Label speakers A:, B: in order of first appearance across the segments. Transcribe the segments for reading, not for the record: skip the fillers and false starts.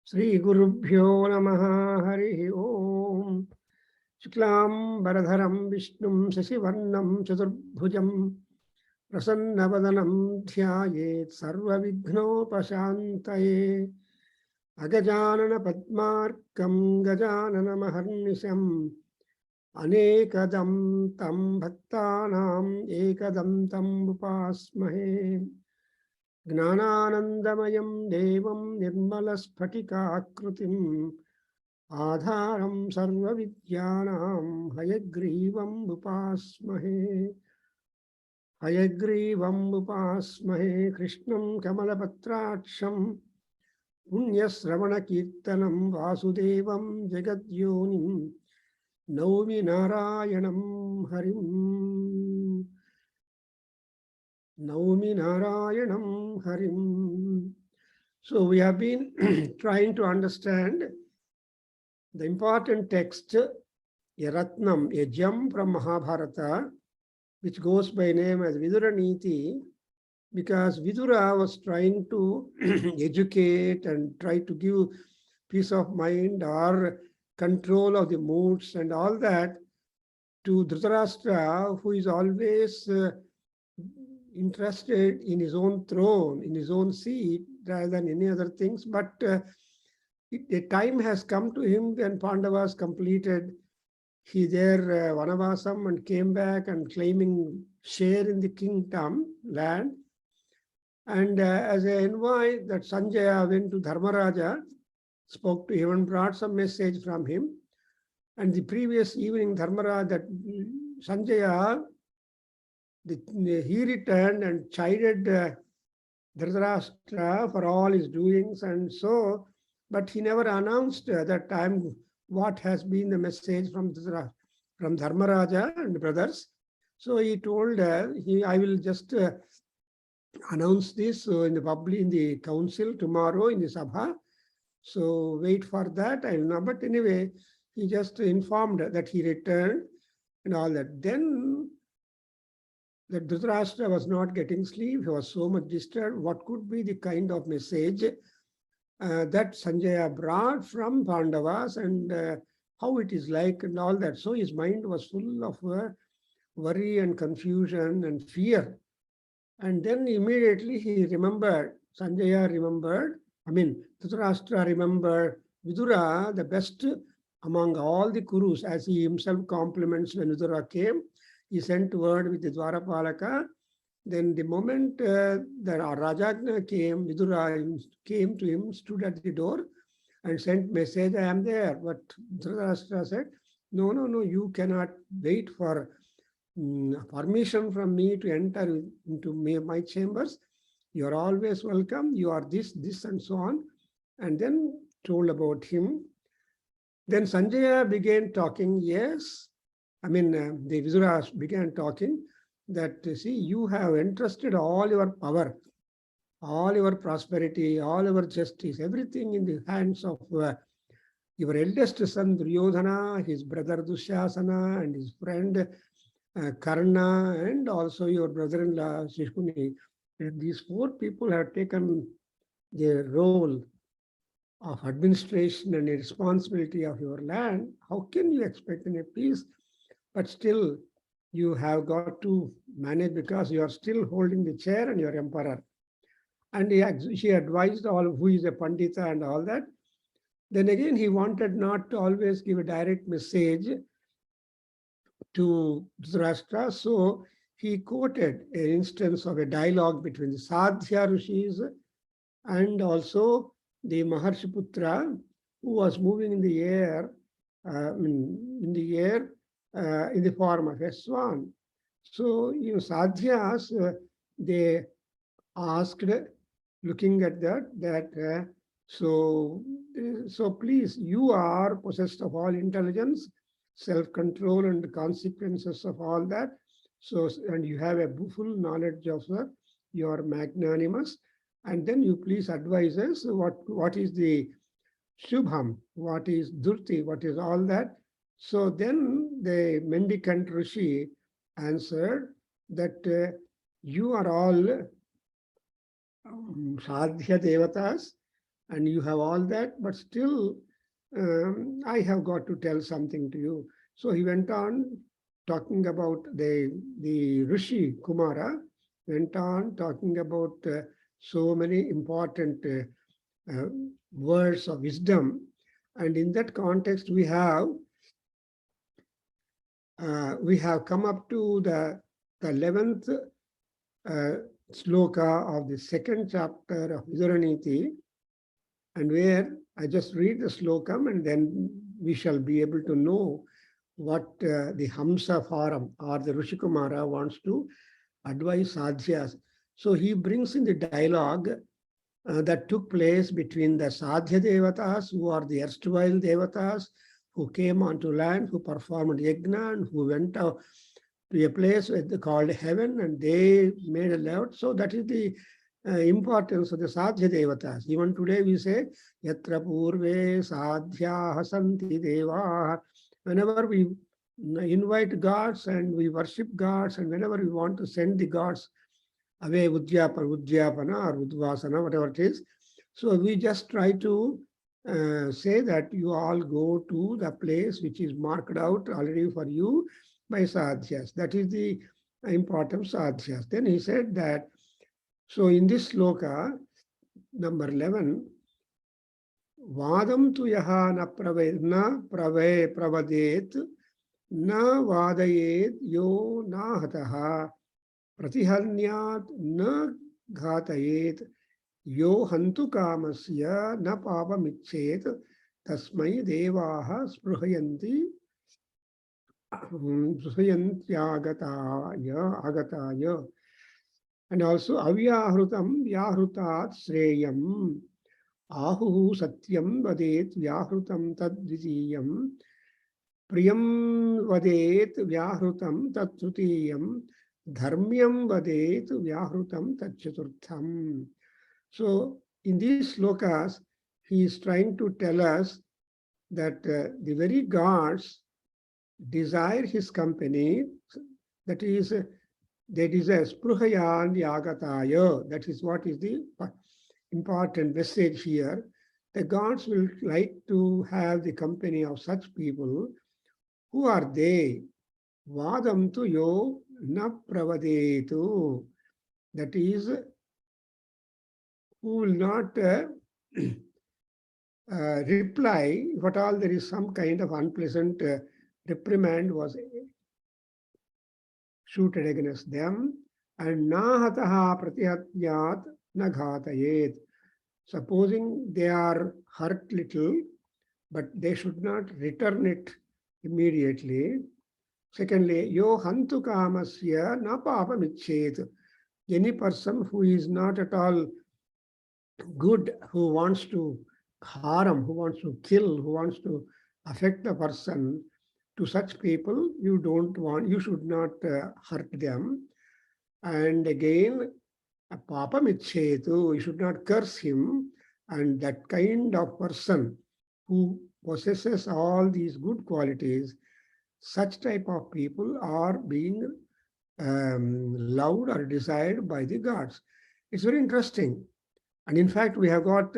A: Sri Gurubhyo Namaha Harihi Om. Shuklam Bharadharam Vishnum Sasivarnam Chaturbhujam Prasannavadanam Dhyayet Sarva Vighnopashantaye Agajanana Padmarkam Gajanana Maharnisham Anekadam Tam Bhaktanam Ekadam Tam Upasmahe Gnananandamayam Devam Nirmalasphatiकाकृतिम् Adharam Sarva Vidyanam Hayagrivam Upasmahe Krishnam Kamalapatracham Punyasravana Kirtanam Vasudevam Jagadyonim Naumi Narayanam Harim Harim. So we have been trying to understand the important text, a Ratnam, a gem from Mahabharata, which goes by name as Vidura Neeti, because Vidura was trying to educate and try to give peace of mind or control of the moods and all that to Dhritarashtra, who is always interested in his own throne, in his own seat, rather than any other things. But a time has come to him when Pandavas completed their Vanavasam and came back and claiming share in the kingdom land. And as an envoy, that Sanjaya went to Dharmaraja, spoke to him and brought some message from him. And the previous evening, Dharmaraja, that Sanjaya, he returned and chided Dhritarashtra for all his doings, and so, but he never announced that time what has been the message from Dharmaraja and brothers. So he told, I will just announce this in the council tomorrow in the Sabha. So wait for that. I will know. But anyway, he just informed that he returned and all that. Then that Dhritarashtra was not getting sleep. He was so much disturbed. What could be the kind of message that Sanjaya brought from Pandavas and how it is like and all that. So his mind was full of worry and confusion and fear. And then immediately he remembered, Dhritarashtra remembered Vidura, the best among all the Kurus, as he himself compliments when Vidura came. He sent word with the Dwarapalaka. Then the moment the Rajagna came, Vidura came to him, stood at the door and sent message, I am there. But Dhritarashtra said, no, you cannot wait for permission from me to enter into my chambers. You are always welcome. You are this, and so on. And then told about him. Then Sanjaya began talking, yes. The Vidura began talking that, see, you have entrusted all your power, all your prosperity, all your justice, everything in the hands of your eldest son Duryodhana, his brother Dushasana, and his friend Karna, and also your brother-in-law Shishkuni. And these four people have taken the role of administration and the responsibility of your land. How can you expect any peace? But still, you have got to manage because you are still holding the chair and you're emperor. And she advised all who is a Pandita and all that. Then again, he wanted not to always give a direct message to Dhritarashtra. So he quoted an instance of a dialogue between the Sadhya Rishis and also the Maharshi Putra, who was moving in the air, in the form of a swan. So, Sadhyas, they asked, looking at that, so please, you are possessed of all intelligence, self-control and the consequences of all that. So, and you have a full knowledge of you are magnanimous. And then you please advise us what is the Shubham, what is Dhurti, what is all that. So then the mendicant Rishi answered that you are all Sadhya Devatas, and you have all that, but still I have got to tell something to you. So he went on talking about the Rishi Kumara, went on talking about so many important words of wisdom. And in that context, we have come up to the 11th sloka of the second chapter of Vidura Neeti, and where I just read the slokam and then we shall be able to know what the Hamsa Forum or the Rishikumara wants to advise sadhyas. So he brings in the dialogue that took place between the sadhya devatas, who are the erstwhile devatas, who came onto land, who performed yajna, and who went out to a place called heaven, and they made a lot. So that is the importance of the sadhya devatas. Even today we say, yatra purve sadhyaha santi devaha. Whenever we invite gods and we worship gods, and whenever we want to send the gods away, Udyapana or Udvasana, whatever it is. So we just try to say that you all go to the place which is marked out already for you by sadhyas. That is the importance of sadhyas. Then he said that, so in this sloka, number 11, Vadam tu yaha na pravadet na vadayet yo na hataha pratihanyat na ghatayet yo hantu kamasya na papamichet tasmai devaha spruhayanti agataya. And also avyahrutam vyahrutat shreyam ahu satyam vadet vyahrutam tadvitiyam priyam vadet vyahrutam tatrutiyam dharmyam vadet vyahrutam tatchaturtham. So in these slokas, he is trying to tell us that the very gods desire his company, that is, they desire spruhayan yagataya. That is what is the important message here. The gods will like to have the company of such people. Who are they? Vadam tu yo na pravadetu. That is, who will not reply if at all there is some kind of unpleasant reprimand was shooted against them. And nahataha pratihatyat naghatayet. Supposing they are hurt little, but they should not return it immediately. Secondly, yo hantu kamasya na papamichet. Any person who is not at all good, who wants to harm, who wants to kill, who wants to affect the person, to such people, you should not hurt them. And again, papamicchetu, you should not curse him. And that kind of person who possesses all these good qualities, such type of people are being loved or desired by the gods. It's very interesting. And in fact, we have got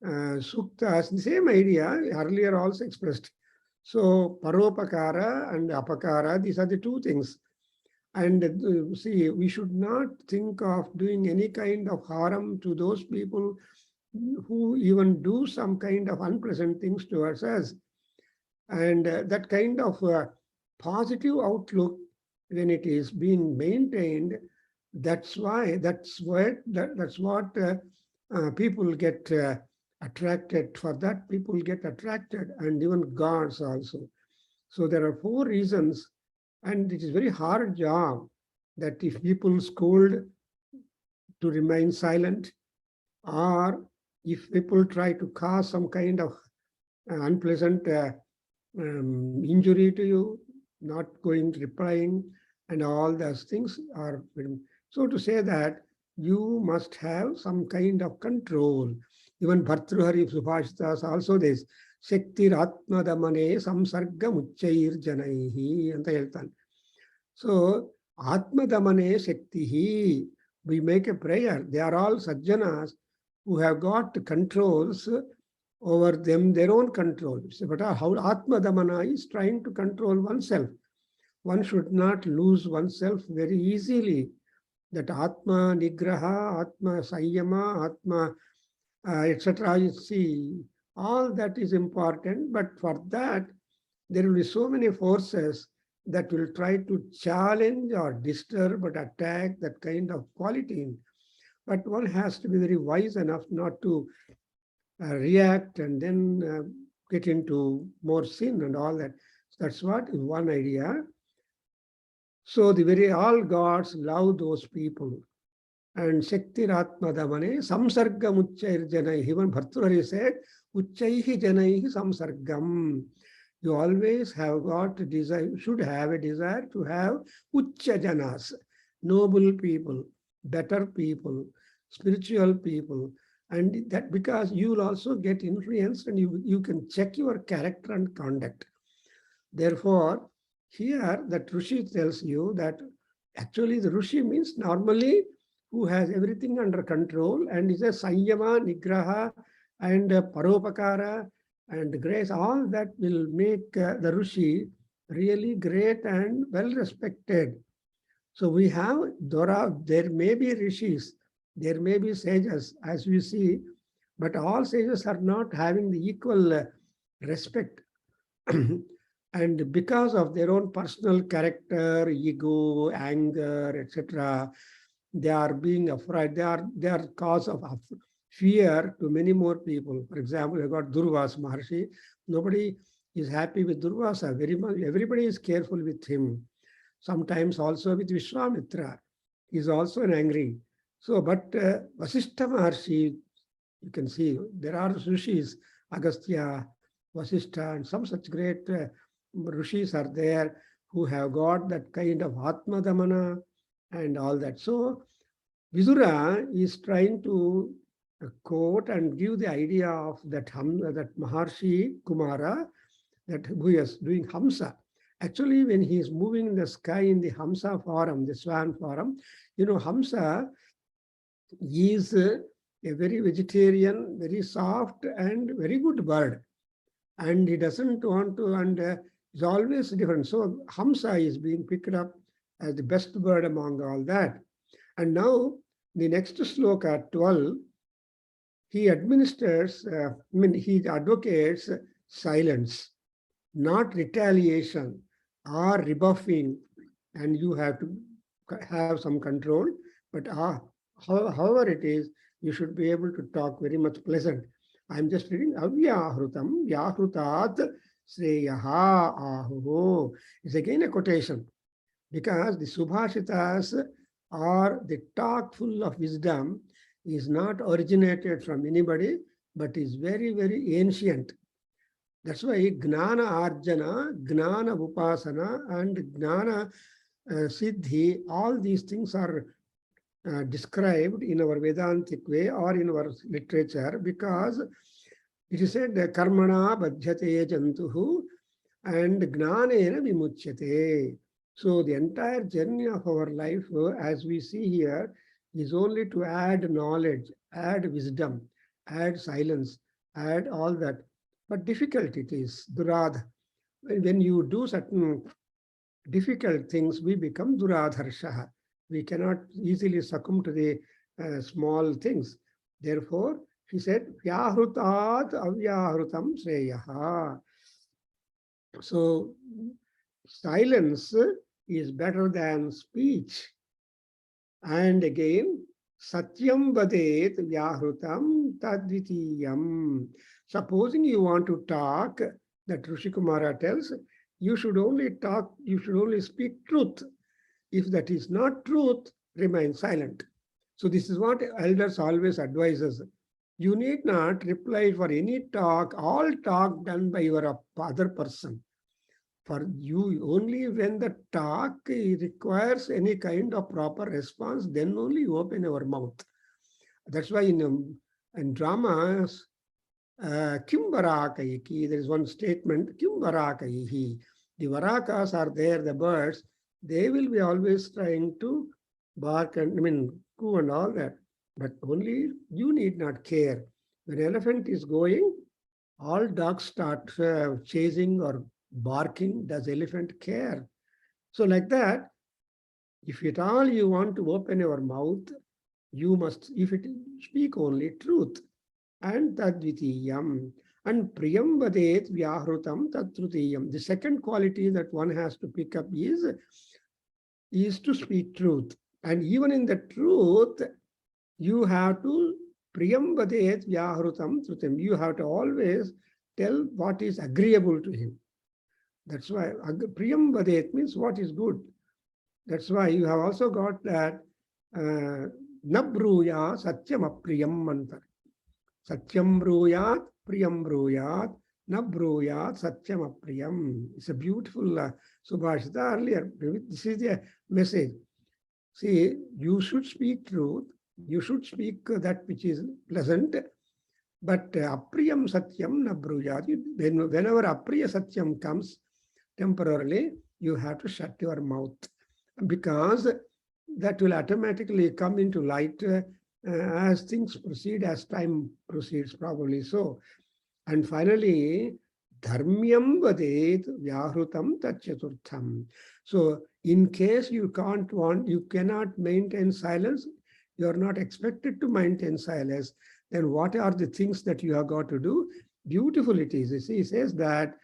A: suktas, the same idea earlier also expressed. So paropakara and apakara, these are the two things. And see, we should not think of doing any kind of harm to those people who even do some kind of unpleasant things towards us. And that kind of positive outlook, when it is being maintained, that's what people get attracted. For that, people get attracted, and even gods also. So there are 4 reasons, and it is very hard job that if people scold, to remain silent, or if people try to cause some kind of unpleasant injury to you, not replying, and all those things are. So to say that you must have some kind of control. Even Bhartruhari Subhashitas also this, Shaktir Atmadamane Samsarga Muchair Janaihi anta heltan. So Atmadamane Shaktihi, we make a prayer. They are all sajjanas who have got controls over them, their own control. But how Atma Damana is trying to control oneself. One should not lose oneself very easily. That Atma Nigraha, Atma Sanyama, Atma, etc. You see, all that is important, but for that, there will be so many forces that will try to challenge or disturb or attack that kind of quality. But one has to be very wise enough not to react and then get into more sin and all that. That's what is one idea. So the very all gods love those people. And Shakti Ratmadamane Samsargam Uchchair Janai. Even Bhartrahari said, Uchchaihi Janaihi Samsargam. You always have got a desire, should have a desire to have Uchcha Janas, noble people, better people, spiritual people. And that because you will also get influenced and you can check your character and conduct. Therefore, here that Rishi tells you that actually the Rishi means normally who has everything under control and is a Sanyama, Nigraha, and Paropakara, and grace. All that will make the Rishi really great and well respected. So we have Dora, there may be Rishis, there may be sages, as we see, but all sages are not having the equal respect. And because of their own personal character, ego, anger, etc., they are being afraid. They are cause of fear to many more people. For example, you got Durvasa Maharshi. Nobody is happy with Durvasa very much. Everybody is careful with him. Sometimes also with Vishwamitra. He is also an angry. So, but Vasishtha Maharshi, you can see there are rishis, Agastya, Vasishtha, and some such great rishis are there who have got that kind of Atma Damana and all that. So Vidura is trying to quote and give the idea of that Maharshi Kumara, that who is doing Hamsa. Actually, when he is moving in the sky in the Hamsa form, the swan form, Hamsa is a very vegetarian, very soft and very good bird. And he doesn't want to, and is always different. So Hamsa is being picked up as the best bird among all that. And now the next sloka 12, he administers, he advocates silence, not retaliation or rebuffing, and you have to have some control. But however it is, you should be able to talk very much pleasant. I'm just reading Avyahrutam, Yahrutat Sreyaha Aho. It's again a quotation because the Subhashitas or the talk full of wisdom is not originated from anybody, but is very, very ancient. That's why Gnana Arjana, Gnana Upasana, and Gnana Siddhi, all these things are described in our Vedantic way or in our literature because it is said Karmana Badhyate Jantuhu and Gnanena Vimuchyate. So the entire journey of our life, as we see here, is only to add knowledge, add wisdom, add silence, add all that. But difficult it is, Duradha. When you do certain difficult things, we become Duradharshaha. We cannot easily succumb to the small things. Therefore, he said, Vyahrutat avyahrutam sreyaha. So, silence is better than speech. And again, Satyam vadet vyahrutam tadvitiyam. Supposing you want to talk, that Rishi Kumara tells, you should only talk, you should only speak truth. If that is not truth, remain silent. So this is what elders always advise us. You need not reply for any talk, all talk done by your other person. For you, only when the talk requires any kind of proper response, then only you open your mouth. That's why in dramas, Kim Varakayiki, there is one statement, Kim Varakaihi. The Varakas are there, the birds, they will be always trying to bark and, coo and all that. But only you need not care. When elephant is going, all dogs start chasing or barking. Does elephant care? So like that, if at all you want to open your mouth, you must, if it speak only truth. And tadvitiyam. And priyam vadet vyahrutam tatrutiyam. The second quality that one has to pick up is to speak truth. And even in the truth, you have to priyam vadet vyahrutam trutim. You have to always tell what is agreeable to him. That's why priyam vadet means what is good. That's why you have also got that nabruya satyam apriyam mantra. Satyam bruyat, priyam bruyat, nabruyat, satyam apriyam. It's a beautiful subhashita earlier. This is the message. See, you should speak truth. You should speak that which is pleasant. But apriyam satyam nabruyat. Whenever apriya satyam comes, temporarily, you have to shut your mouth. Because that will automatically come into light as things proceed, as time proceeds, probably so. And finally, dharmyam vadet vyahrutam tatchaturtham. So in case you cannot maintain silence, you are not expected to maintain silence, then what are the things that you have got to do? Beautiful it is. He says that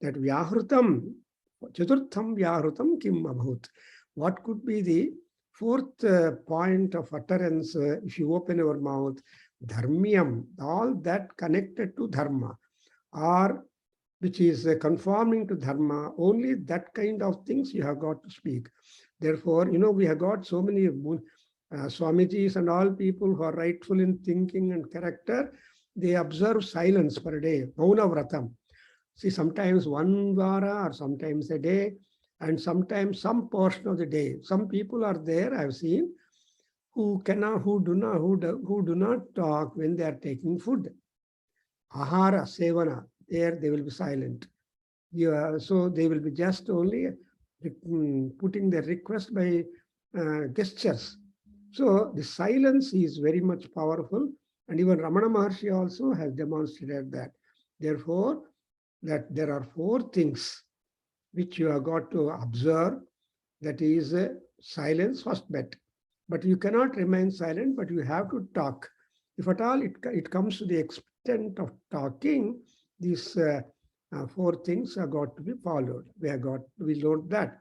A: vyahrutam, chaturtham vyahrutam kim abhut. What could be the fourth point of utterance if you open your mouth? Dharmyam, all that connected to dharma, or which is conforming to dharma, only that kind of things you have got to speak. Therefore, we have got so many Swamijis and all people who are rightful in thinking and character. They observe silence per day, Mauna Vratam. See, sometimes one vara or sometimes a day, and sometimes some portion of the day. Some people are there, I've seen, who do not talk when they are taking food. Ahara, sevana, there they will be silent. So they will be just only putting their request by gestures. So the silence is very much powerful, and even Ramana Maharshi also has demonstrated that. Therefore, that there are four things which you have got to observe, that is silence first bet. But you cannot remain silent, but you have to talk. If at all it comes to the extent of talking, these four things have got to be followed. We learned that.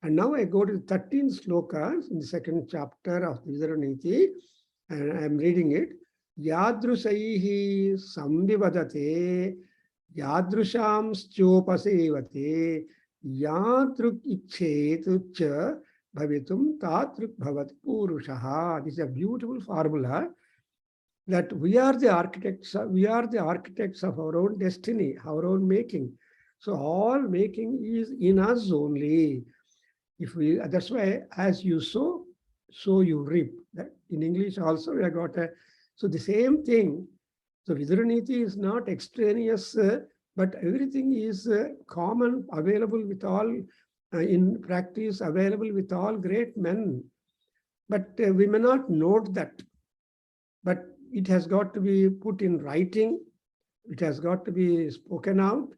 A: And now I go to the 13 slokas in the second chapter of the Vidura Neeti, and I am reading it. Yadrusaihi samvivadate, yadrusham schopasevate, Yadruk ichet cha bhavitum tatruk bhavati purushaha. This is a beautiful formula that we are the architects of our own destiny, our own making. So all making is in us only. That's why as you sow, so you reap. That in English also we have got so the same thing. So Vidura Neeti is not extraneous. But everything is common, available with all, in practice, available with all great men. But we may not note that. But it has got to be put in writing. It has got to be spoken out.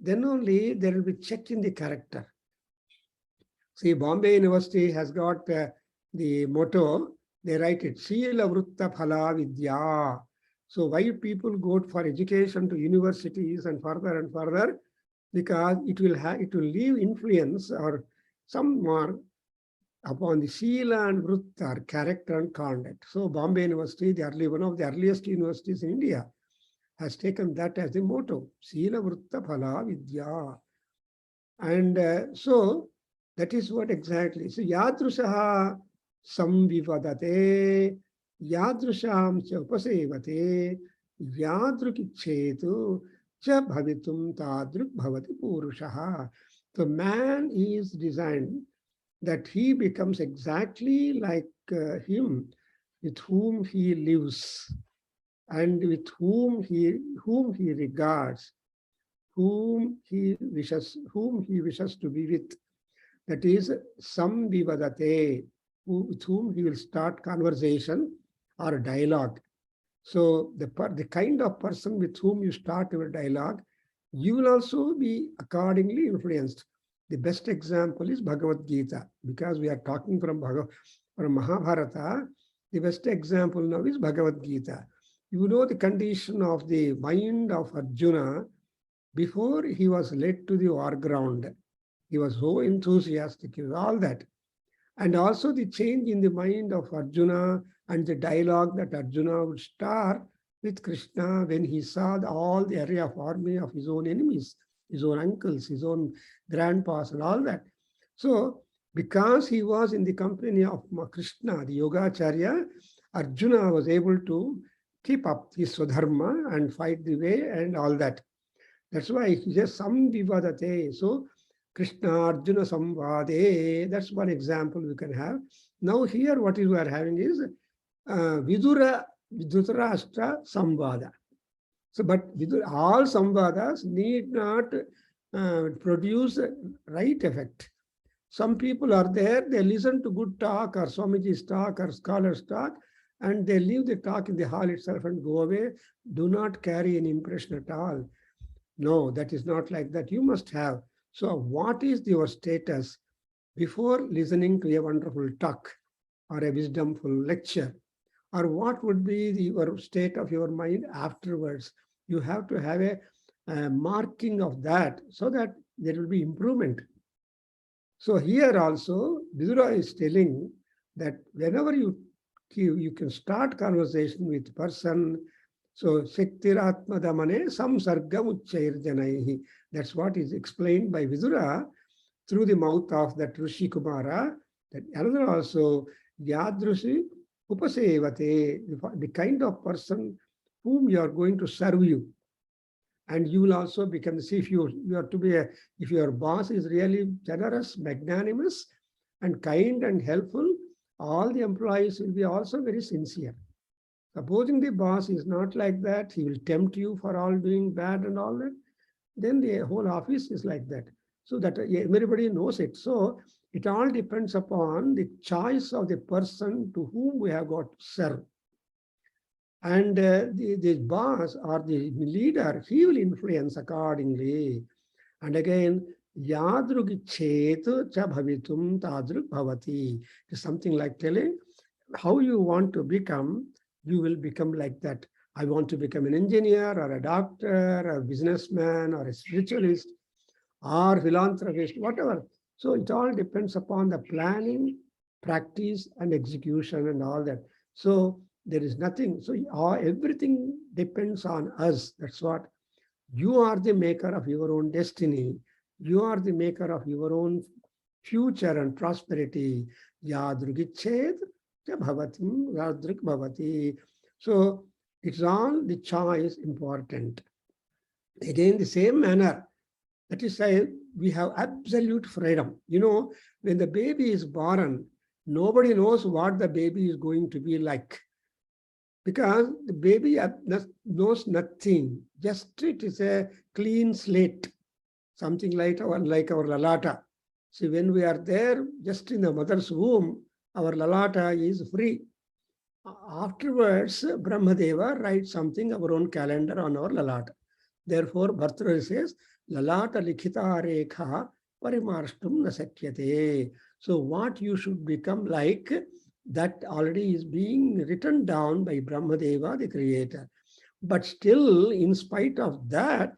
A: Then only there will be check in the character. See, Bombay University has got the motto, they write it, Sila Vrutta Phala Vidya. So why people go for education to universities and further? Because it will leave influence or some mark upon the Sila and Vrutta, character and conduct. So Bombay University, one of the earliest universities in India, has taken that as the motto, Sila Vrutta Phala Vidya. And so that is what exactly. So Yadrusaha Samvivadate, Yadrusham cha upasevate, Yadrukichetu cha bhavitum tadruk bhavati purushaha. The man is designed that he becomes exactly like him, with whom he lives, and with whom he regards, whom he wishes to be with. That is samvivadate, with whom he will start conversation, or dialogue. So the kind of person with whom you start your dialogue, you will also be accordingly influenced. The best example is Bhagavad Gita, because we are talking from Mahabharata. The best example now is Bhagavad Gita. You know the condition of the mind of Arjuna before he was led to the war ground. He was so enthusiastic, he was all that. And also the change in the mind of Arjuna and the dialogue that Arjuna would start with Krishna when he saw all the area of army of his own enemies, his own uncles, his own grandpas and all that. So because he was in the company of Krishna, the Yogacharya, Arjuna was able to keep up his Swadharma and fight the way and all that. That's why he says Samvivadate. So Krishna Arjuna Samvade, that's one example we can have. Now here what we are having is Vidura Dhritarashtra Samvada. So but all Samvadas need not produce right effect. Some people are there, they listen to good talk or Swamiji's talk or scholar's talk, and they leave the talk in the hall itself and go away, do not carry any impression at all. No, that is not like that. You must have. So what is your status before listening to a wonderful talk or a wisdomful lecture? Or what would be your state of your mind afterwards? You have to have a marking of that so that there will be improvement. So here also, Vidura is telling that whenever you can start conversation with person. So Shaktiratmadamane samsargam uchchairjanaihi. That's what is explained by Vidura through the mouth of that Rishi Kumara. That another also Yadrushi upasevate, the kind of person whom you are going to serve you. And you will also become, see, if you are to be if your boss is really generous, magnanimous, and kind and helpful, all the employees will be also very sincere. Supposing the boss is not like that, he will tempt you for all doing bad and all that, then the whole office is like that. So that everybody knows it. So it all depends upon the choice of the person to whom we have got to serve. And the boss or the leader, he will influence accordingly. And again, yadrugichet cha bhavitum tadrug bhavati. It's something like telling how you want to become, you will become like that. I want to become an engineer or a doctor or a businessman or a spiritualist or philanthropist, whatever. So it all depends upon the planning, practice, and execution and all that. So there is nothing. So everything depends on us. That's what. You are the maker of your own destiny. You are the maker of your own future and prosperity. Yadrugichet bhavatim yadruk bhavati. So it's all the choice important. Again, the same manner. That is why we have absolute freedom. You know, when the baby is born, nobody knows what the baby is going to be like. Because the baby knows nothing. Just it is a clean slate. Something like our lalata. See, when we are there, just in the mother's womb, our lalata is free. Afterwards, Brahmadeva writes something, our own calendar on our lalata. Therefore, Bhartrhari says, lalata likhita rekha parimarshtum na sakyate. So what you should become like, that already is being written down by Brahmadeva, the creator. But still, in spite of that,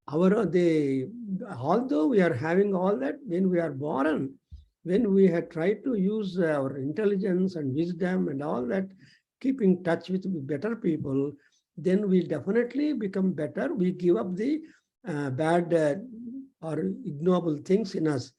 A: although we are having all that, when we are born, when we had tried to use our intelligence and wisdom and all that, keep in touch with better people, then we definitely become better. We give up the bad or ignoble things in us.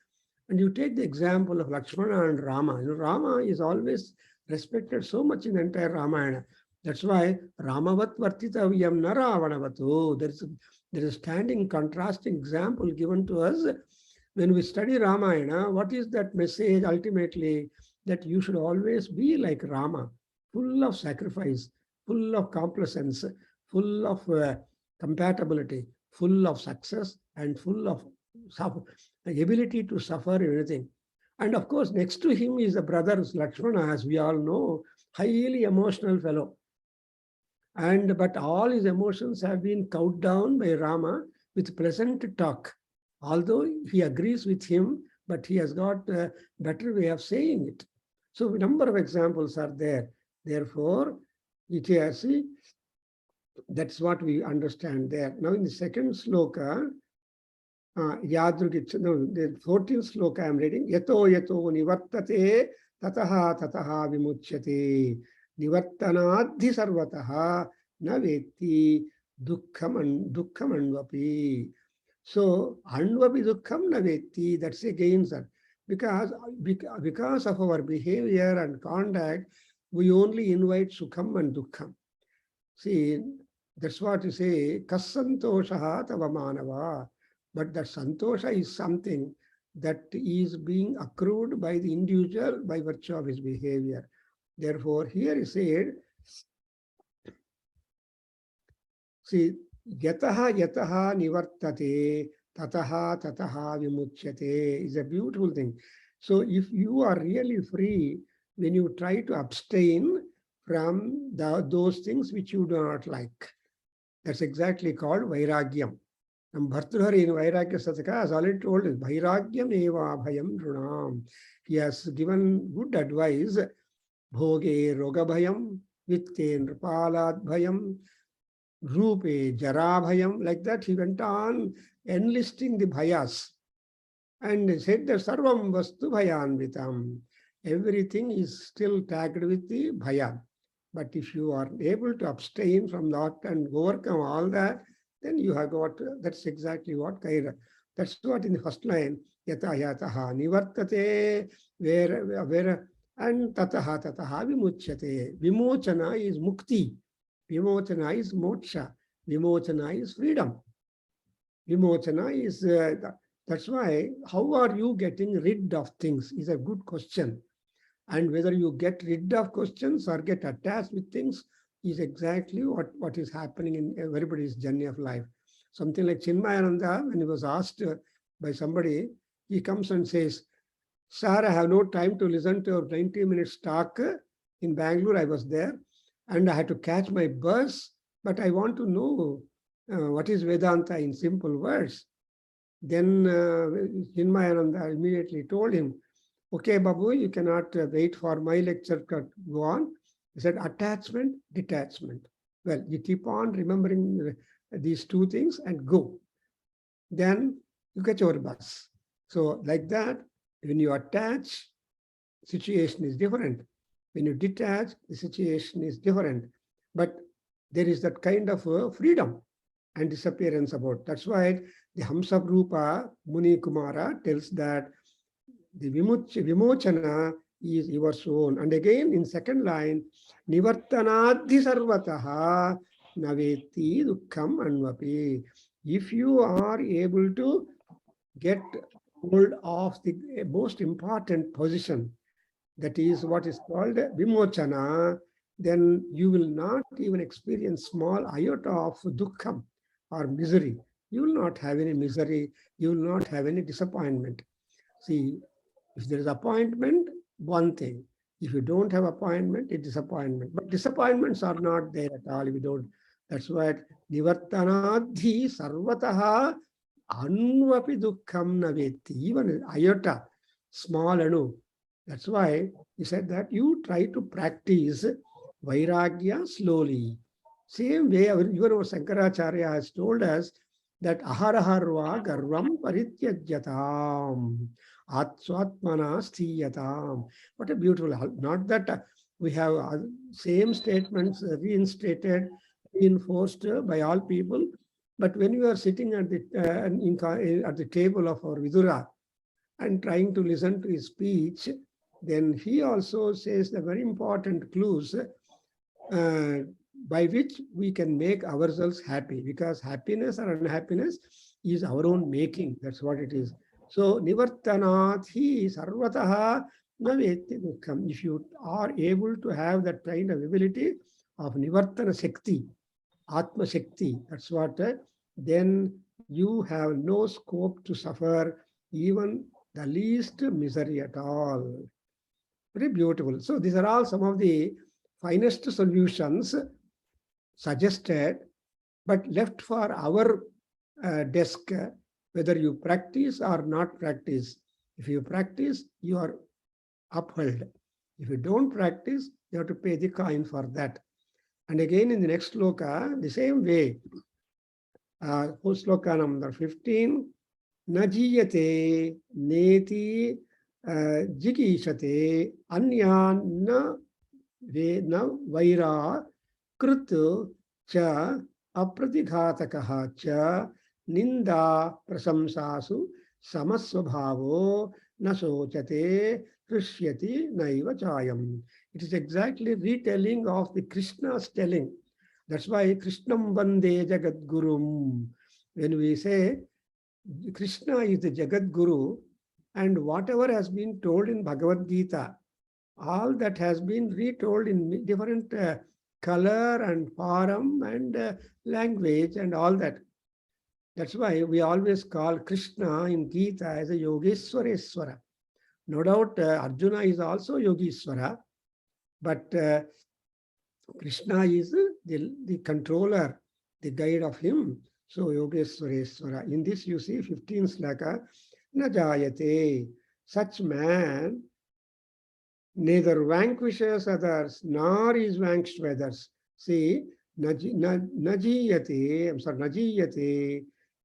A: And you take the example of Lakshmana and Rama. You know, Rama is always respected so much in the entire Ramayana. That's why Ramavat vartitavyam na Ravanavatu. There is a standing, contrasting example given to us. When we study Ramayana, what is that message ultimately? That you should always be like Rama, full of sacrifice, full of complacence, full of compatibility, full of success, and full of ability to suffer everything. And of course, next to him is the brother Lakshmana, as we all know, highly emotional fellow. But all his emotions have been cowed down by Rama with pleasant talk. Although he agrees with him, but he has got a better way of saying it. So a number of examples are there. Therefore, it has, that's what we understand there. Now in the second sloka, no, the 14th sloka I am reading. Yato yato nivartate tataha tataha vimuchyate. Nivartanadhi sarvataha na veti dukkham anvapi. So anvapi dukkham na veti, that's again, sir. Because of our behavior and conduct, we only invite sukham and dukkham. See, that's what you say, kasantoshaha tava manava. But that santosha is something that is being accrued by the individual by virtue of his behavior. Therefore, here he said, see, yataha yataha nivartate, tataha tataha vimuchyate is a beautiful thing. So if you are really free, when you try to abstain from those things which you do not like, that's exactly called vairagyam. And Bhartrihari in Vairagya Sataka has already told us, Vairagyam eva bhayam drunam. He has given good advice. Bhoge roga bhayam, vitte nripalad bhayam, rupe jara bhayam. Like that, he went on enlisting the bhayas and said that sarvam vastu bhayanvitam. Everything is still tagged with the bhaya. But if you are able to abstain from that and overcome all that, then you have got, that's exactly what Kaira. That's what in the first line, yata yataha nivartate, where and tataha tataha vimuchyate. Vimochana is mukti. Vimochana is moksha. Vimochana is freedom. Vimochana is, that's why, how are you getting rid of things is a good question. And whether you get rid of questions or get attached with things is exactly what is happening in everybody's journey of life. Something like Chinmayananda, when he was asked by somebody, he comes and says, sir, I have no time to listen to your 90 minutes talk. In Bangalore, I was there, and I had to catch my bus, but I want to know what is Vedanta in simple words. Then Chinmayananda immediately told him, okay, Babu, you cannot wait for my lecture to go on. He said, attachment, detachment. Well, you keep on remembering these two things and go. Then you get your bus. So like that, when you attach, situation is different. When you detach, the situation is different. But there is that kind of freedom and disappearance about. That's why the Hamsa Rupa Muni Kumara tells that the vimochana is your own. And again, in second line, nivartanadhi sarvataha naveti dukkham anvapi. If you are able to get hold of the most important position, that is what is called vimochana, then you will not even experience small iota of dukkham or misery. You will not have any misery. You will not have any disappointment. See, if there is appointment, one thing. If you don't have appointment, it's disappointment. But disappointments are not there at all if you don't. That's why nivartanadhi sarvataha anvapi dukkham naveti. Even iota, small anu. That's why he said that you try to practice vairagya slowly. Same way, even our Sankaracharya has told us that aharaharva garvam parityajyatam. Atsvatmana sthiyatam. What a beautiful, not that we have same statements reinstated, reinforced by all people, but when you are sitting at the table of our Vidura and trying to listen to his speech, then he also says the very important clues by which we can make ourselves happy, because happiness or unhappiness is our own making. That's what it is. So, nivartanathi sarvataha naveti dukkham. If you are able to have that kind of ability of nivartana shakti, atma shakti, that's what, then you have no scope to suffer even the least misery at all. Very beautiful. So these are all some of the finest solutions suggested, but left for our desk, whether you practice or not practice. If you practice, you are upheld. If you don't practice, you have to pay the coin for that. And again, in the next sloka, the same way, sloka number 15, najiyate neti jigishate anyan na vaira krut cha apratighatakaha cha ninda prasamsasu samasvabhavo na sochate krishyati naiva chayam. It is exactly retelling of the Krishna's telling. That's why Krishnam Vande Jagat Gurum. When we say Krishna is the Jagat Guru, and whatever has been told in Bhagavad Gita, all that has been retold in different color and form and language and all that. That's why we always call Krishna in Gita as a Yogeshwareswara. No doubt Arjuna is also Yogeshwara, but Krishna is the controller, the guide of him. So Yogeshwareswara. In this you see 15 slaka, na jayate. Such man neither vanquishes others nor is vanquished by others. See, najiyate, I'm sorry, najiyate,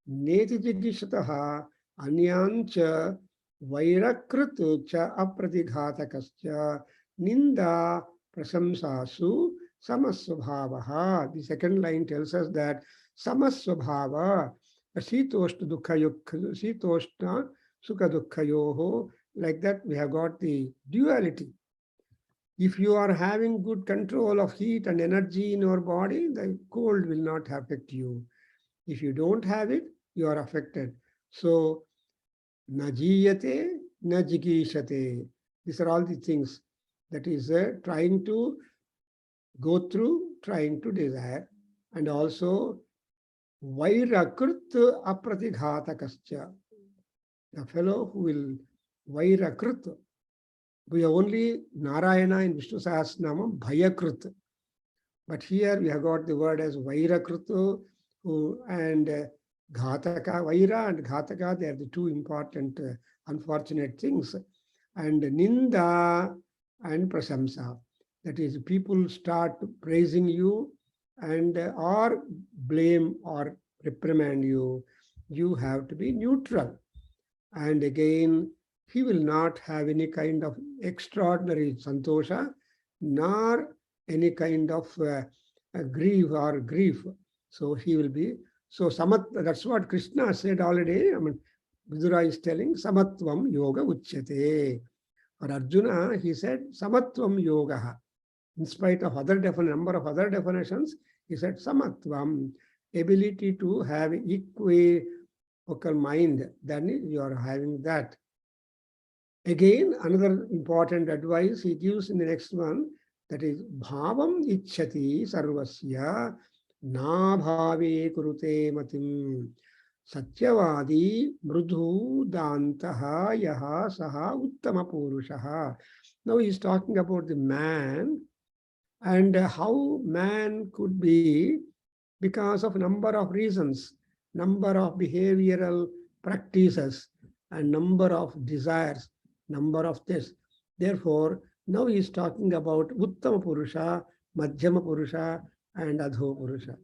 A: neti jigishataha, anyancha, vairakrut cha apratighatakascha, ninda prasamsasu samasvabhavaha. The second line tells us that samasvabhava, sitoshna sitoshna sukha dukkhayoho, like that we have got the duality. If you are having good control of heat and energy in your body, the cold will not affect you. If you don't have it, you are affected. So, najiyate, najigishate. These are all the things that is trying to go through, trying to desire. And also, vairakrut apratighatakascha. The fellow who will vairakrut. We have only Narayana in Vishnu Sahasranamam, Bhayakrut. But here we have got the word as Vairakrutu and Ghataka. Vaira and Ghataka, they are the two important unfortunate things. And Ninda and Prasamsa. That is, people start praising you and or blame or reprimand you. You have to be neutral. And again, he will not have any kind of extraordinary santosha, nor any kind of grief. So he will be, so samat, that's what Krishna said already. I mean, Vidura is telling, samatvam yoga uchyate. For Arjuna, he said, samatvam yoga. In spite of number of other definitions, he said, samatvam, ability to have equivocal mind, then you are having that. Again, another important advice he gives in the next one, that is, bhavam ichchati sarvasya na bhave kurute matim satyavadi mrudhu dantaha yaha saha uttama purushaha. Now he is talking about the man and how man could be, because of number of reasons, number of behavioral practices and number of desires, number of this. Therefore, now he is talking about Uttama Purusha, Madhyama Purusha, and Adho Purusha.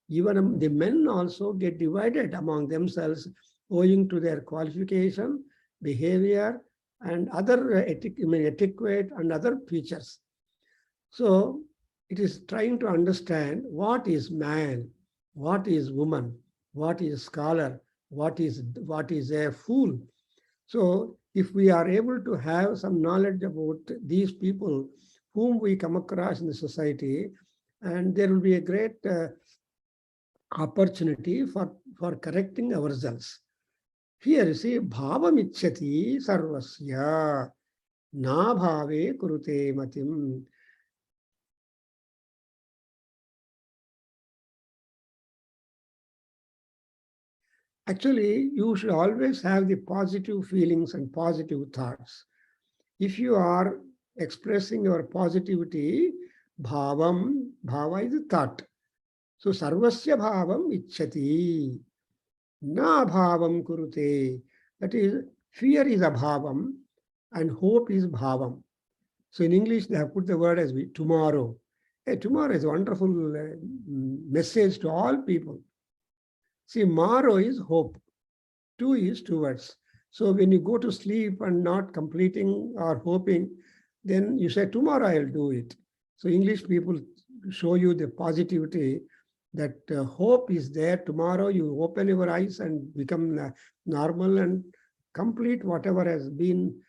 A: Even the men also get divided among themselves owing to their qualification, behavior, and other etiquette and other features. So it is trying to understand what is man, what is woman, what is scholar, what is a fool. So if we are able to have some knowledge about these people whom we come across in the society, and there will be a great opportunity for correcting ourselves. Here you see, bhavam ichchati sarvasya na bhave kurute matim. Actually, you should always have the positive feelings and positive thoughts. If you are expressing your positivity, bhava is thought. So sarvasya bhavam ichchati, na bhavam kurute. That is, fear is a bhavam and hope is bhavam. So in English, they have put the word as tomorrow. Hey, tomorrow is a wonderful message to all people. See, morrow is hope. Two is towards. So when you go to sleep and not completing or hoping, then you say, tomorrow I'll do it. So English people show you the positivity that hope is there. Tomorrow you open your eyes and become normal and complete whatever has been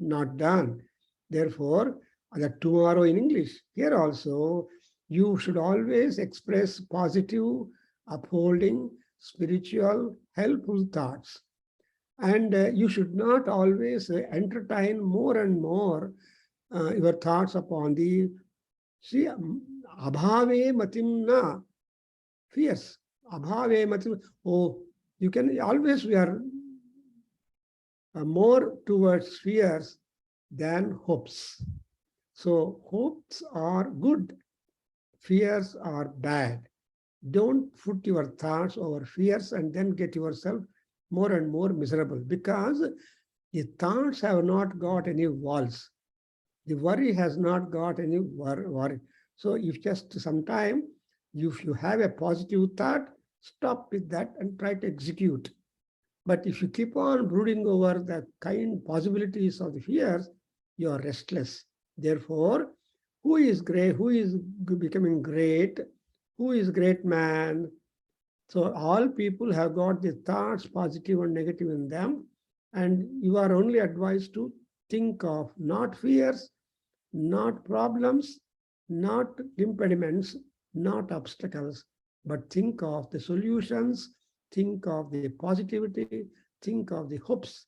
A: not done. Therefore, that tomorrow in English, here also, you should always express positive, upholding, spiritual, helpful thoughts. And you should not always entertain more and more your thoughts upon the, see, abhave matim na, fierce. Abhave matim, oh, you can always, we are more towards fears than hopes. So hopes are good, fears are bad. Don't put your thoughts over fears and then get yourself more and more miserable, because the thoughts have not got any walls. The worry has not got any worry. So if just sometime, if you have a positive thought, stop with that and try to execute. But if you keep on brooding over the kind possibilities of the fears, you are restless. Therefore, who is great? Who is becoming great? Who is great man? So all people have got the thoughts, positive and negative in them. And you are only advised to think of not fears, not problems, not impediments, not obstacles, but think of the solutions, think of the positivity, think of the hopes.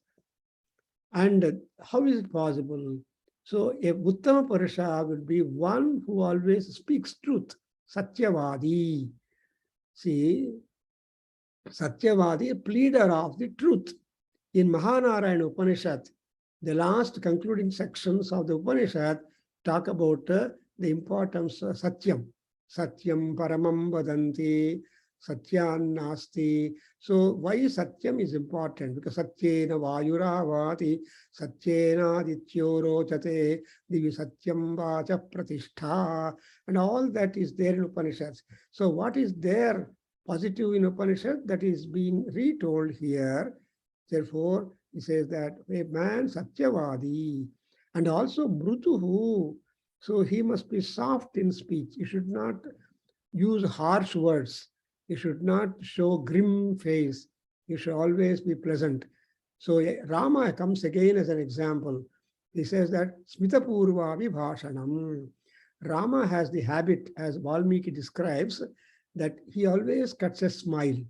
A: And how is it possible? So a Uttama Purusha will be one who always speaks truth, Satyavadi. See, Satyavadi, a pleader of the truth. In Mahanarayana Upanishad, the last concluding sections of the Upanishad talk about the importance of Satyam. Satyam paramam vadanti, Satyan nasti. So why Satyam is important? Because Satyena vayuravati, Satyena adityo rochate, divi Satyam vacha pratishtha. And all that is there in Upanishads. So what is there positive in Upanishad that is being retold here? Therefore, he says that a man Satyavadi and also Mrutuhu. So he must be soft in speech. He should not use harsh words. He should not show grim face. He should always be pleasant. So Rama comes again as an example. He says that Smitapurva Vibhashanam. Rama has the habit, as Valmiki describes, that he always cuts a smile.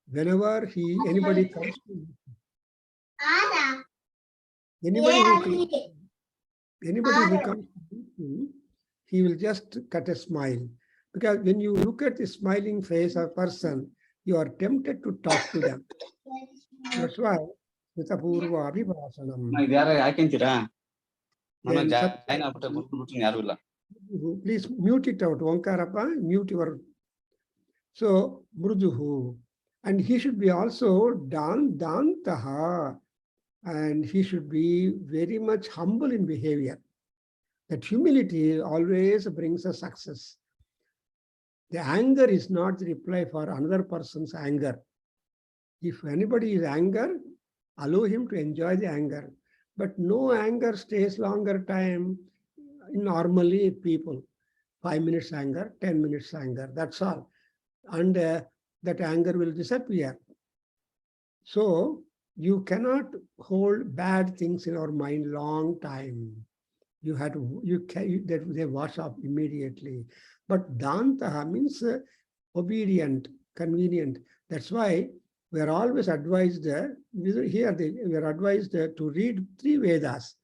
A: Whenever anybody comes to anybody who comes to meet him, he will just cut a smile. Because when you look at the smiling face of a person, you are tempted to talk to them. That's why Smithapurva Abhibhasanam. Please mute it out. Onkarappa, mute your. So, Mruduhu. And he should be also Dantaha. And he should be very much humble in behavior. That humility always brings a success. The anger is not the reply for another person's anger. If anybody is anger, allow him to enjoy the anger. But no anger stays longer time. Normally, people, 5 minutes anger, 10 minutes anger, that's all. And that anger will disappear. So you cannot hold bad things in our mind long time. You have to, they wash off immediately. But Dantaha means obedient, convenient. That's why we are always advised, here we are advised to read 3 Vedas.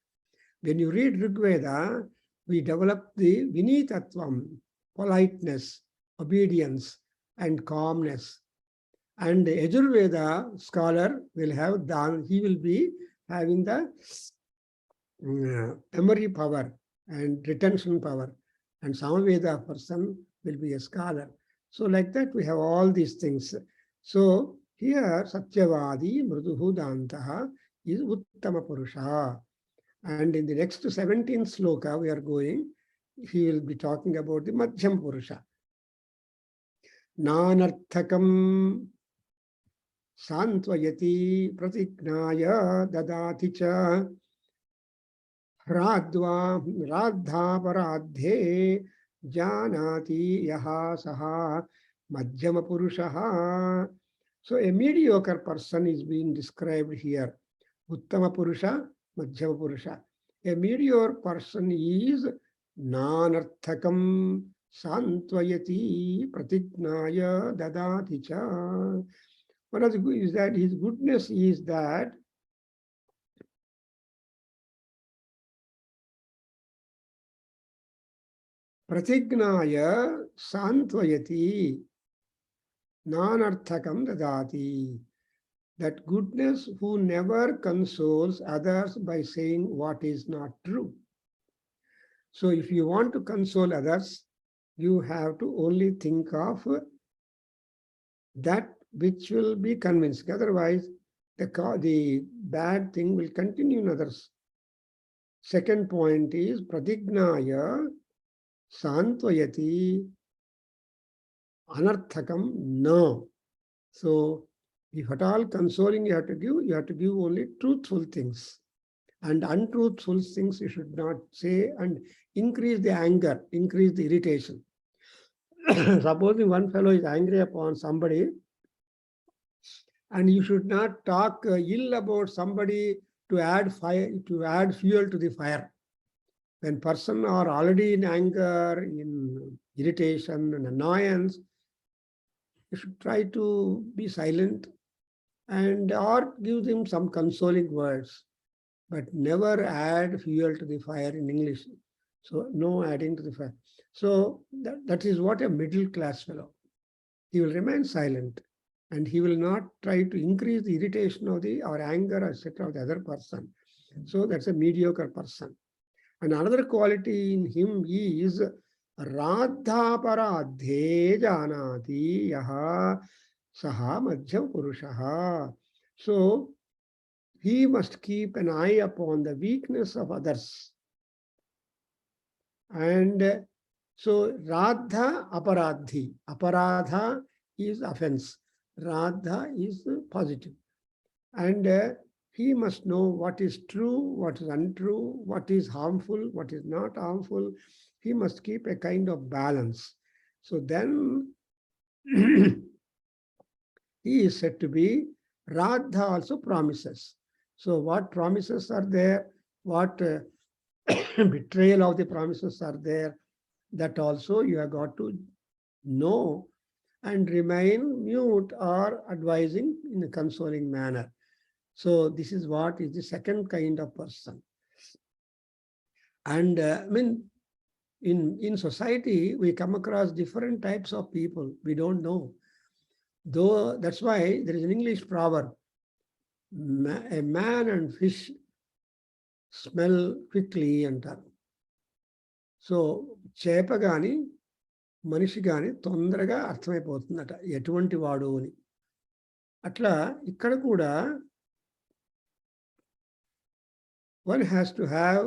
A: When you read Rig Veda, we develop the Vinitatvam, politeness, obedience, and calmness. And the Yajurveda scholar will have dhan, he will be having the memory power and retention power. And Samaveda person will be a scholar. So like that, we have all these things. So here, Satyavadi Mruduhu Dantaha is Uttama Purusha. And in the next 17th sloka, we are going, he will be talking about the Madhyam Purusha. Nanarthakam Santvayati Pratignaya Dadati Cha Radha Paradhe Janati Yaha Saha Madhyama Purushaha. So a mediocre person is being described here. Uttama Purusha, Madhyama Purusha. A mediocre person is Nanarthakam Santvayati Pratignaya Dadati Cha. One of the good is that his goodness is that Pratignaya Santvayati Nanarthakam Dadati. That goodness who never consoles others by saying what is not true. So if you want to console others, you have to only think of that which will be convincing. Otherwise, the bad thing will continue in others. Second point is Pratignaya Santvayati Anarthakam No. So if at all consoling you have to give only truthful things. And untruthful things you should not say and increase the anger, increase the irritation. Supposing one fellow is angry upon somebody, and you should not talk ill about somebody to add fire, to add fuel to the fire. When person are already in anger, in irritation and annoyance, you should try to be silent and or give them some consoling words, but never add fuel to the fire in English. So no adding to the fire. So that is what a middle class fellow. He will remain silent and he will not try to increase the irritation of the or anger, etc. of the other person. So that's a mediocre person. And another quality in him is Radha Paradhe Janati Yaha Saha Madhyam Purushaha. So he must keep an eye upon the weakness of others. And so Radha Aparadhi. Aparadha is offense. Radha is positive. And he must know what is true, what is untrue, what is harmful, what is not harmful. He must keep a kind of balance. So then he is said to be Radha also promises. So what promises are there? What betrayal of the promises are there? That also you have got to know and remain mute or advising in a consoling manner. So this is what is the second kind of person. And I mean, in society, we come across different types of people. We don't know. Though that's why there is an English proverb, a man and fish smell quickly antaru. So చేప కానీ మనిషి కానీ తొందరగా అర్థమైపోతుందట ఎటువంటి వాడు అని. అట్లా ఇక్కడ కూడా one has to have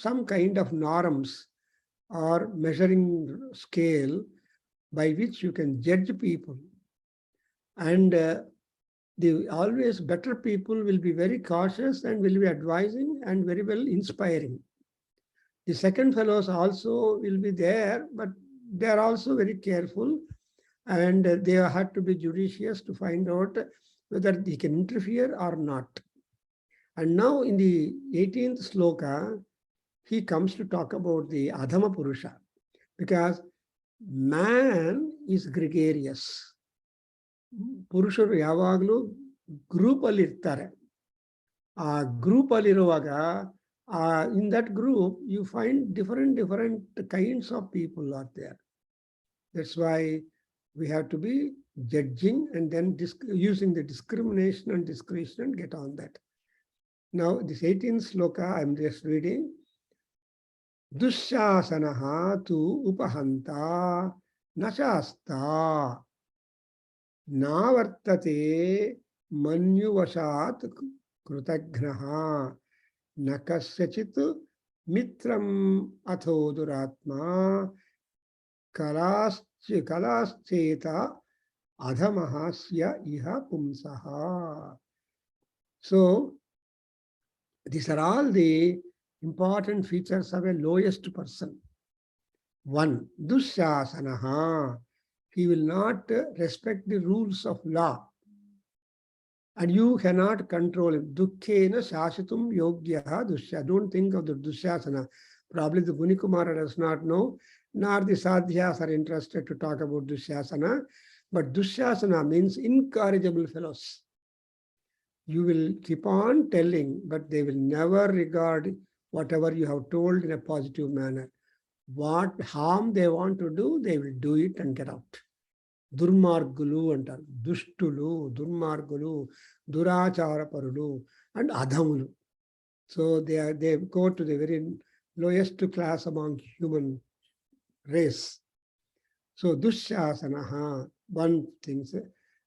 A: some kind of norms or measuring scale by which you can judge people. And the always better people will be very cautious and will be advising and very well inspiring. The second fellows also will be there, but they are also very careful and they have to be judicious to find out whether they can interfere or not. And now in the 18th sloka, he comes to talk about the Adhama Purusha, because man is gregarious. Purusharu yavaglu group alli irtare. A group alliruvaga, in that group, you find different kinds of people are there. That's why We have to be judging and then using the discrimination and discretion and get on that. Now, this 18th sloka I'm just reading. Dushasanaha tu upahanta nashasta navartate manyuvashat krutagnaha nakasyachit mitram atho duratma kalascheta adhamahasya iha pumsaha. So, these are all the important features of a lowest person. One, dushasanaha. He will not respect the rules of law. And you cannot control him. Dukkhena shashitum yogyaha dushya. Don't think of the dushasana. Probably the Munikumara does not know, nor the sadhyas are interested to talk about dushasana. But dushasana means incorrigible fellows. You will keep on telling, but they will never regard whatever you have told in a positive manner. What harm they want to do, they will do it and get out. Durmargulu antaru, Dushtulu, Durmargulu, Durachara Parulu, and Adhamulu. So they go to the very lowest class among human race. So Dushasanaha, one thing,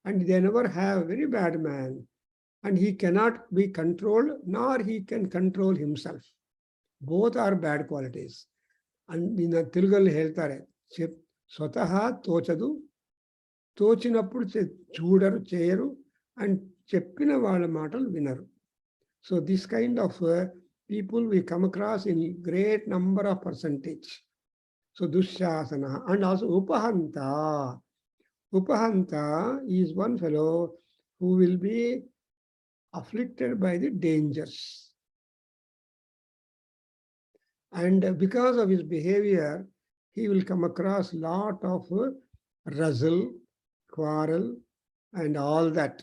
A: and they never have a very bad man. And he cannot be controlled, nor he can control himself. Both are bad qualities. And in the Tilgal ಹೇಳ್ತಾರೆ ಸ್ವತಃ ತೋಚದು తోచినప్పుడు చూడరు చేయరు and చెప్పిన వాళ్ళ మాటలు వినరు. So this kind of people we come across in great number of percentage. So dushasana and also upahanta. Upahanta is one fellow who will be afflicted by the dangers. And because of his behavior, he will come across lot of rustle, quarrel, and all that.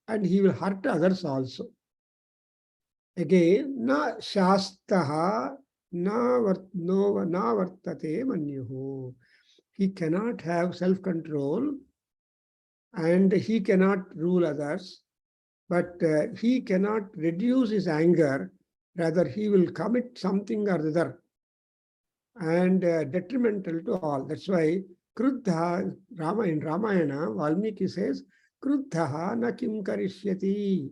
A: And he will hurt others also. Again, na shastaha na vartate manyuhu. He cannot have self-control and he cannot rule others, but he cannot reduce his anger. Rather, he will commit something or the other and detrimental to all. That's why Kruddha, in Ramayana, Valmiki says, Kruddha na kim karishyati.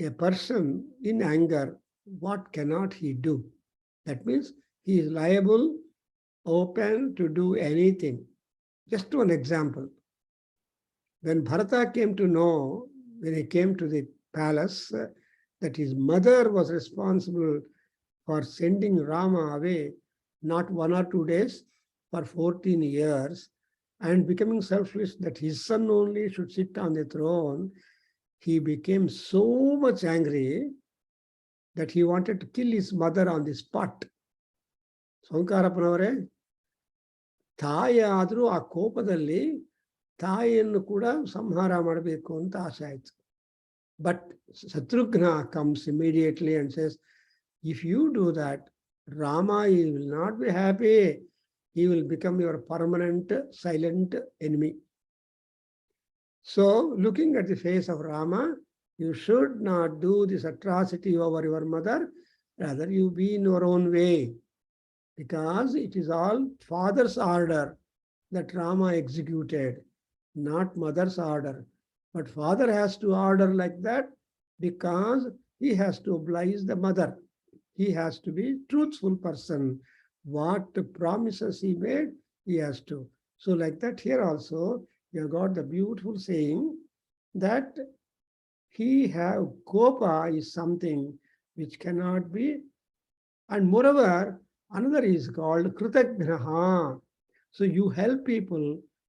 A: A person in anger, what cannot he do? That means he is liable, open to do anything. Just one example. When Bharata came to know, when he came to the palace, that his mother was responsible for sending Rama away, not 1 or 2 days, for 14 years, and becoming selfish that his son only should sit on the throne, he became so much angry that he wanted to kill his mother on the spot. Sankarapanavare, ತಾಯಿಯಾದರೂ ಆ ಕೋಪದಲ್ಲಿ ತಾಯಿಯನ್ನು ಕೂಡ ಸಂಹಾರ ಮಾಡಬೇಕು ಅಂತ ಆಸೆ ಆಯಿತು. But Satrughna comes immediately and says, if you do that, Rama will not be happy. He will become your permanent silent enemy. So, looking at the face of Rama, you should not do this atrocity over your mother. Rather, you be in your own way. Because it is all father's order that Rama executed, not mother's order. But father has to order like that because he has to oblige the mother. He has to be truthful person. What promises he made, he has to. So like that here also, you have got the beautiful saying that he have kopa is something which cannot be. And moreover, another is called krutagnaha. So you help people,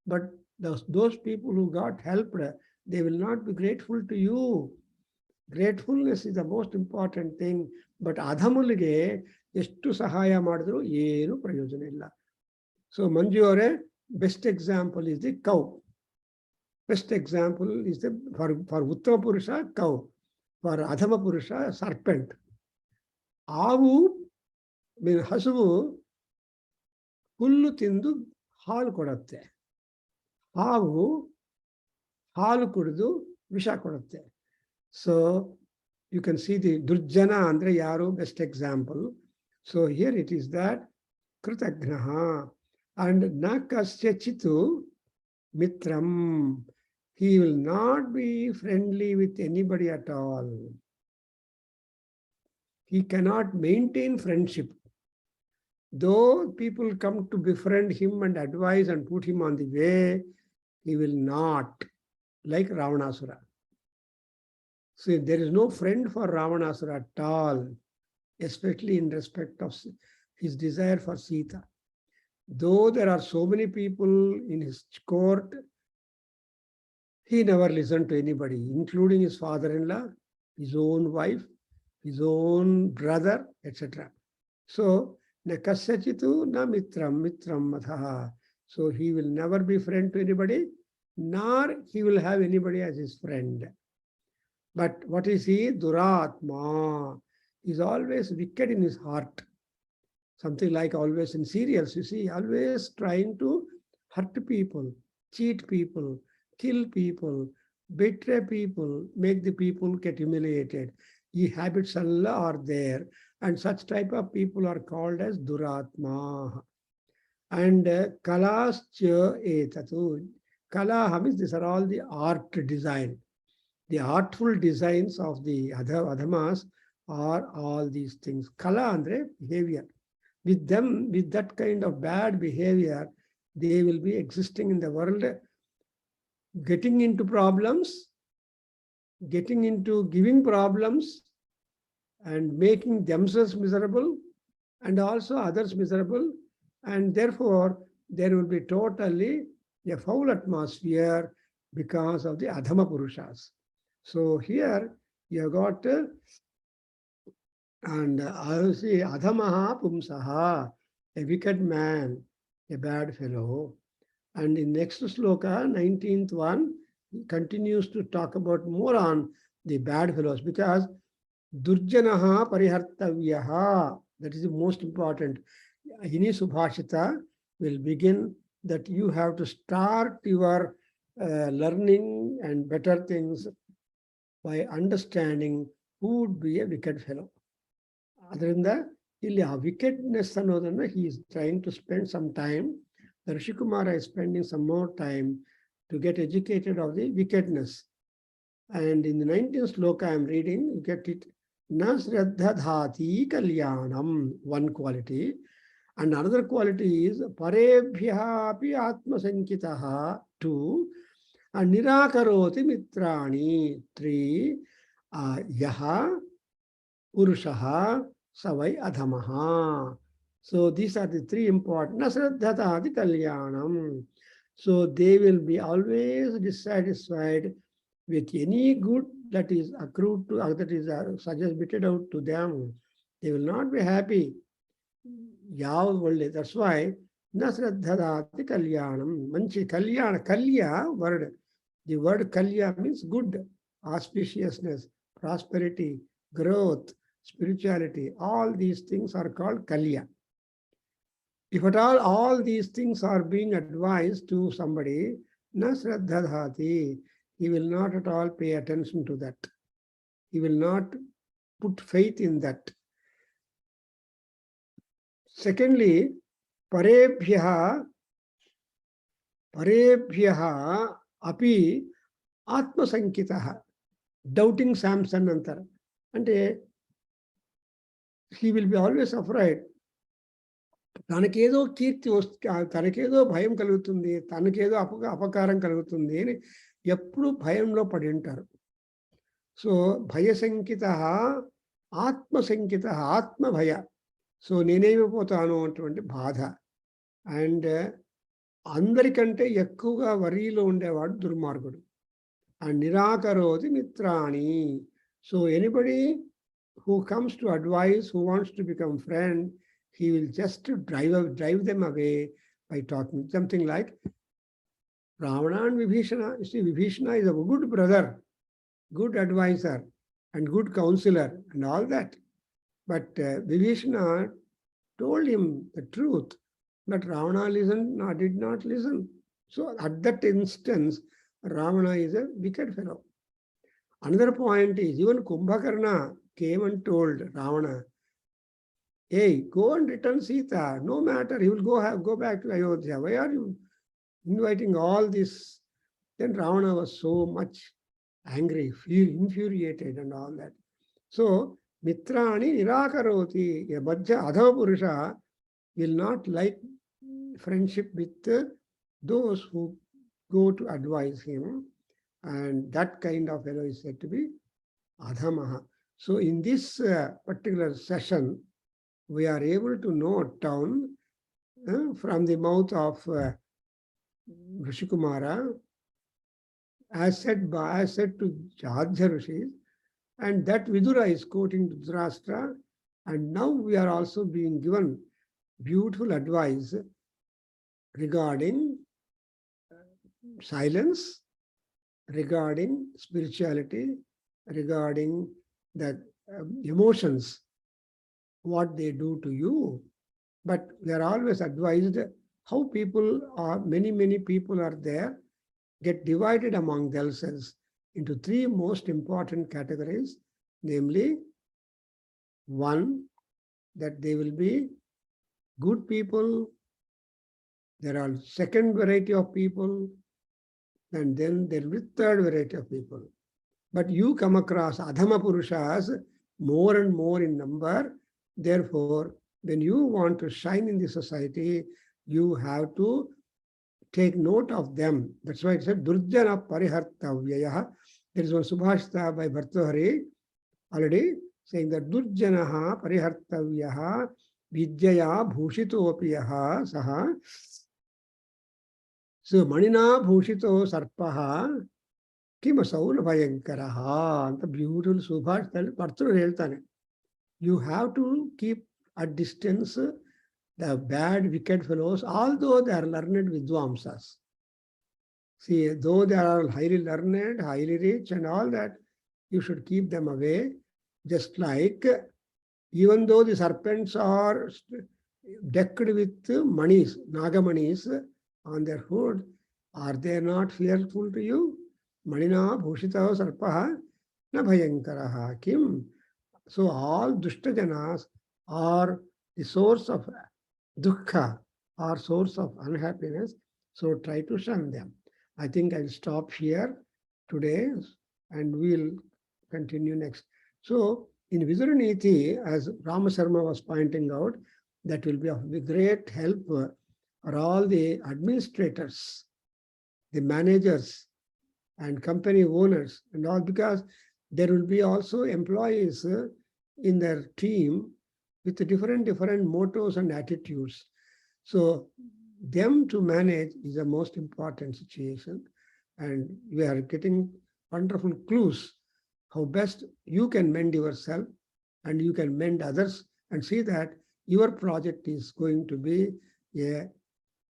A: but those people who got helped, they will not be grateful to you. Gratefulness is the most important thing. But adhamulige ಎಷ್ಟು ಸಹಾಯ ಮಾಡಿದ್ರು ಏನು ಪ್ರಯೋಜನ ಇಲ್ಲ. So Manju ಅವರೇ, best example is the cow. Best example is the for Uttama Purusha, cow. For Adhama Purusha, serpent. ಆವು ಹಸುವು ಹುಲ್ಲು ತಿಂದು ಹಾಲು ಕೊಡುತ್ತೆ. ಹಾವು ಹಾಲು ಕುಡಿದು ವಿಷ ಕೊಡುತ್ತೆ. So you can see the Durjana andre yaru, best example. So here it is that Kritagnaha and Nakasyachitu Mitram. He will not be friendly with anybody at all. He cannot maintain friendship. Though people come to befriend him and advise and put him on the way, he will not, like Ravanasura. So there is no friend for Ravanasura at all, especially in respect of his desire for Sita. Though there are so many people in his court, he never listened to anybody, including his father-in-law, his own wife, his own brother, etc. So, na kasyachitu na mitram mathaha. So he will never be friend to anybody, nor he will have anybody as his friend. But what is he? Duratma. He is always wicked in his heart. Something like always in serials, you see, always trying to hurt people, cheat people, kill people, betray people, make the people get humiliated. These habits all are there. And such type of people are called as Duratma. And Kalascha etatu. Kalaha means these are all the art design. The artful designs of the Adhamas are all these things. Kala andre behavior. With them, with that kind of bad behavior, they will be existing in the world, getting into problems, getting into giving problems, and making themselves miserable, and also others miserable. And therefore, there will be totally a foul atmosphere because of the Adhama Purushas. So here you have got, and I will say Adhamaha Pumsaha, a wicked man, a bad fellow. And in next sloka, 19th one, he continues to talk about more on the bad fellows, because Durjanaha Parihartavyaha, that is the most important. Any Subhashita will begin that you have to start your learning and better things by understanding who would be a wicked fellow. ಅದರಿಂದ ಇಲ್ಲಿ ಆ wickedness ಅನ್ನೋದನ್ನ he is trying to spend some time. Rishikumara is spending some more time to get educated of the wickedness. And in the 19th sloka I am reading, you get it. Na sraddhadhati kalyanam, one quality. And another quality is parebhyaha api atmasankitaha, two. And nirakaroti mitrani, three. Yaha Purushaha Savai Adhamaha. So these are the three important. Nasraddhatadi Kalyanam. So they will be always dissatisfied with any good that is accrued to, that is suggested out to them. They will not be happy. That's why Nasraddhatadi Kalyanam. Manchi Kalyana, Kalya word. The word Kalya means good, auspiciousness, prosperity, growth, spirituality. All these things are called Kalya. If at all these things are being advised to somebody, na sraddhadhati, he will not at all pay attention to that. He will not put faith in that. Secondly, parebhyaha api atmasankitaha, doubting Samson antara. And he will be always afraid. తనకేదో కీర్తి తనకేదో భయం కలుగుతుంది, తనకేదో అపకారం కలుగుతుంది అని ఎప్పుడు భయంలో పడి ఉంటారు. So భయశంకిత ఆత్మశంకిత, ఆత్మభయ. So నేనేమైపోతాను అటువంటి బాధ. అండ్ అందరికంటే ఎక్కువగా వరిలో ఉండేవాడు దుర్మార్గుడు. And నిరాకరోతి మిత్రాణి. So anybody who comes to advise, who wants to become friend, he will just drive them away by talking something like Ravana and Vibhishana. You see, Vibhishana is a good brother, good advisor, and good counselor, and all that. But Vibhishana told him the truth, but Ravana did not listen. So at that instance, Ravana is a wicked fellow. Another point is even Kumbhakarna came and told Ravana, hey, go and return Sita. No matter, he will go back to Ayodhya. Why are you inviting all this? Then Ravana was so much angry, infuriated and all that. So, Mitrani Nirakaroti, a Bajja Adhava Purusha will not like friendship with those who go to advise him. And that kind of fellow is said to be Adhamaha. So, in this particular session, we are able to note down from the mouth of Rishikumara, as said to Jadhya Rishis, and that Vidura is quoting to Dhritarashtra, and now we are also being given beautiful advice regarding silence, regarding spirituality, regarding the emotions, what they do to you. But we are always advised how people are, many people are there, get divided among themselves into three most important categories, namely, one, that they will be good people, there are second variety of people, and then there will be third variety of people. But you come across Adhama Purushas more and more in number. Therefore, when you want to shine in the society, you have to take note of them. That's why it said Durjana Parihartavyaya. There is one Subhashita by Bhartahari already saying that Durjanaha Parihartavyaha Vidyaya Bhushitopiyaha Saha. So Manina Bhushito Sarpaha Kimasau Bhayankaraha. And the beautiful Subhashita Bhartahari Heltane. You have to keep at distance the bad, wicked fellows, although they are learned Vidvamsas. See, though they are highly learned, highly rich and all that, you should keep them away. Just like, even though the serpents are decked with manis, nagamanis on their hood, are they not fearful to you? Manina bhushita sarpaha na bhayankaraha kim. So all dushtajanas are the source of dukkha, are source of unhappiness. So try to shun them. I think I'll stop here today and we'll continue next. So in Vidura Neeti, as Rama Sharma was pointing out, that will be of great help for all the administrators, the managers and company owners and all, because there will be also employees in their team with different mottos and attitudes. So them to manage is the most important situation. And we are getting wonderful clues how best you can mend yourself and you can mend others and see that your project is going to be a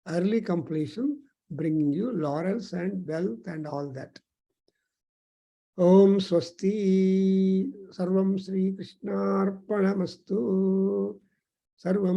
A: early completion, bringing you laurels and wealth and all that. Om Swasti Sarvam Sri Krishnarpanamastu Sarvam